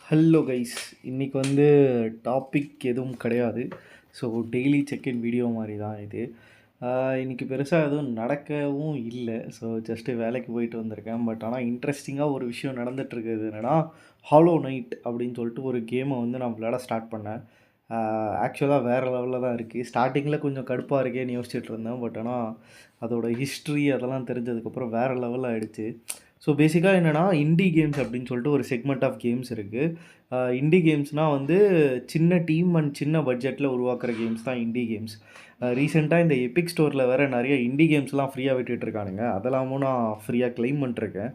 Hello guys, இன்றைக்கி topic எதுவும் கிடையாது. ஸோ டெய்லி செக்இன் வீடியோ மாதிரி தான் இது. இன்றைக்கி பெருசாக எதுவும் நடக்கவும் இல்லை. ஸோ ஜஸ்ட்டு வேலைக்கு போயிட்டு வந்திருக்கேன். பட் ஆனால் இன்ட்ரெஸ்டிங்காக ஒரு விஷயம் நடந்துகிட்ருக்குது. என்னென்னா, ஹாலோ நைட் அப்படின்னு சொல்லிட்டு ஒரு கேமை நான் விளையாட ஸ்டார்ட் பண்ணேன். ஆக்சுவலாக வேறு லெவலில் தான் இருக்குது. ஸ்டார்டிங்கில் கொஞ்சம் கடுப்பாக இருக்கேன்னு யோசிச்சுட்டு இருந்தேன். பட் ஆனால் அதோட ஹிஸ்ட்ரி அதெல்லாம் தெரிஞ்சதுக்கப்புறம் வேறு லெவலில் ஆகிடுச்சு. ஸோ பேசிக்காக என்னென்னா, இண்டி கேம்ஸ் அப்படின்னு சொல்லிட்டு ஒரு செக்மெண்ட் ஆஃப் கேம்ஸ் இருக்குது. இண்டி கேம்ஸ்னால் சின்ன டீம் அண்ட் சின்ன பட்ஜெட்டில் உருவாக்குற கேம்ஸ் தான் இண்டி கேம்ஸ். ரீசெண்டாக இந்த எபிக் ஸ்டோரில் வேறு நிறைய இண்டி கேம்ஸ்லாம் ஃப்ரீயாக விட்டுட்ருக்கானுங்க. அதெல்லாமும் நான் ஃப்ரீயாக க்ளைம் பண்ணிருக்கேன்.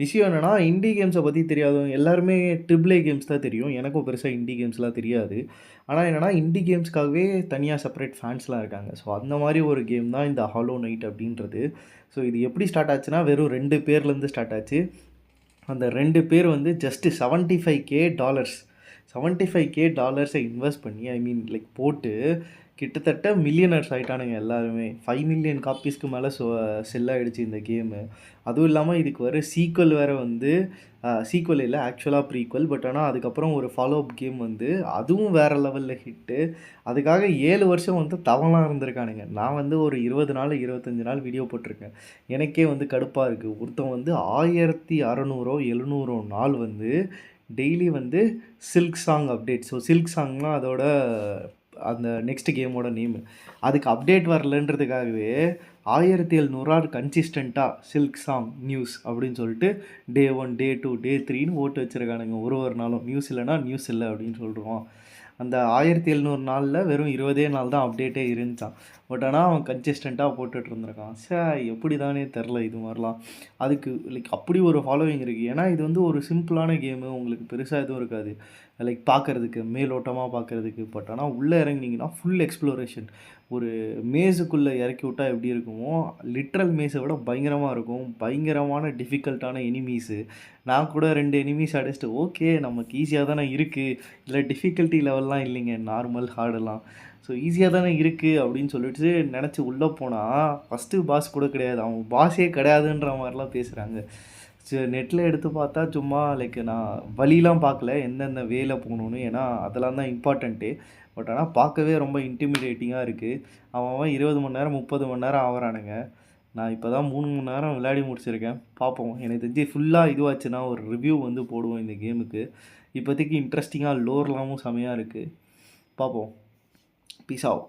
விஷயம் என்னென்னா, இண்டி கேம்ஸை பற்றி தெரியாதவங்க எல்லாருமே ட்ரிபிள் ஏ கேம்ஸ் தான் தெரியும். எனக்கும் பெருசாக இண்டி கேம்ஸ்லாம் தெரியாது. ஆனால் என்னென்னா, இண்டி கேம்ஸ்க்காகவே தனியாக செப்பரேட் ஃபேன்ஸ்லாம் இருக்காங்க. ஸோ அந்த மாதிரி ஒரு கேம் தான் இந்த ஹாலோ நைட் அப்படின்றது. ஸோ இது எப்படி ஸ்டார்ட் ஆச்சுன்னா, வெறும் 2 பேர்லேருந்து ஸ்டார்ட் ஆச்சு. அந்த 2 பேர் ஜஸ்ட்டு $75,000 $75,000 இன்வெஸ்ட் பண்ணி போட்டு கிட்டத்தட்ட மில்லியனர்ஸ் ஆகிட்டானுங்க எல்லாருமே. 5 மில்லியன் காப்பீஸ்க்கு மேலே செல் ஆகிடுச்சு இந்த கேமு. அதுவும் இல்லாமல் இதுக்கு வர சீக்வல் வேறு சீக்வல் இல்லை, ஆக்சுவலாக ப்ரீக்வல். பட் ஆனால் அதுக்கப்புறம் ஒரு ஃபாலோ அப் கேம் அதுவும் வேறு லெவலில் ஹிட்டு. அதுக்காக 7 வருஷம் தவலாம் இருந்திருக்கானுங்க. நான் ஒரு 20 நாள் 25 நாள் வீடியோ போட்டிருக்கேன். எனக்கே கடுப்பாக இருக்குது. ஒருத்தன் 1600 700 நாள் daily silk song update. So silk சாங்னால் அதோட அந்த நெக்ஸ்ட் கேமோட நேமு. அதுக்கு அப்டேட் வரலன்றதுக்காகவே 1700 கன்சிஸ்டண்ட்டாக சில்க் சாங் நியூஸ் அப்படின்னு சொல்லிட்டு டே 1 டே 2 டே 3ன்னு ஓட்டு வச்சுருக்கானுங்க. ஒரு நாளும் நியூஸ் இல்லைனா நியூஸ் இல்லை அப்படின்னு சொல்கிறோம். அந்த 1700 நாளில் வெறும் 20 நாள் தான் அப்டேட்டே இருந்துச்சான். பட் ஆனால் அவன் கன்சிஸ்டண்ட்டாக போட்டுட்டு இருந்திருக்கான். எப்படி தானே தெரில இது மாதிரிலாம். அதுக்கு அப்படி ஒரு ஃபாலோவிங் இருக்குது. ஏன்னா இது ஒரு சிம்பிளான கேமு. உங்களுக்கு பெருசாக எதுவும் இருக்காது. பார்க்குறதுக்கு மேலோட்டமாக பார்க்குறதுக்கு. பட் ஆனால் உள்ளே இறங்கினீங்கன்னா ஃபுல் எக்ஸ்ப்ளோரேஷன். ஒரு மேஸுக்குள்ளே இறக்கி விட்டால் எப்படி இருக்குமோ, லிட்ரல் மேஸை விட பயங்கரமாக இருக்கும். பயங்கரமான டிஃபிகல்ட்டான எனிமீஸு. நான் கூட 2 எனிமீஸ் அடிச்சுட்டு ஓகே நமக்கு ஈஸியாக தானே இருக்குது, இதில் டிஃபிகல்ட்டி லெவல்லாம் இல்லைங்க, நார்மல் ஹார்டெல்லாம். ஸோ ஈஸியாக தானே இருக்குது அப்படின்னு சொல்லிட்டு நினச்சி உள்ளே போனால் ஃபஸ்ட்டு பாஸ் கூட கிடையாது, அவங்க பாஸே கிடையாதுன்ற மாதிரிலாம் பேசுகிறாங்க. நெட்டில் எடுத்து பார்த்தா சும்மா நான் வழிலாம் பார்க்கல எந்தெந்த வேல போகணுன்னு. ஏன்னா அதெல்லாம் தான் இம்பார்ட்டண்ட்டு. பட் ஆனால் பார்க்கவே ரொம்ப இன்டிமிடேட்டிங்காக இருக்குது. அவன் 20 மணி நேரம் 30 மணி நேரம் ஆகிறானுங்க. நான் இப்போ தான் 3 மணி நேரம் விளையாடி முடிச்சிருக்கேன். பார்ப்போம், எனக்கு தெரிஞ்சு ஃபுல்லாக இதுவாச்சுன்னா ஒரு ரிவ்யூ போடுவோம் இந்த கேமுக்கு. இப்போதைக்கு இன்ட்ரெஸ்டிங்காக லோர்லாமும் செமையாக இருக்குது. பார்ப்போம். பீஸ் ஆகும்.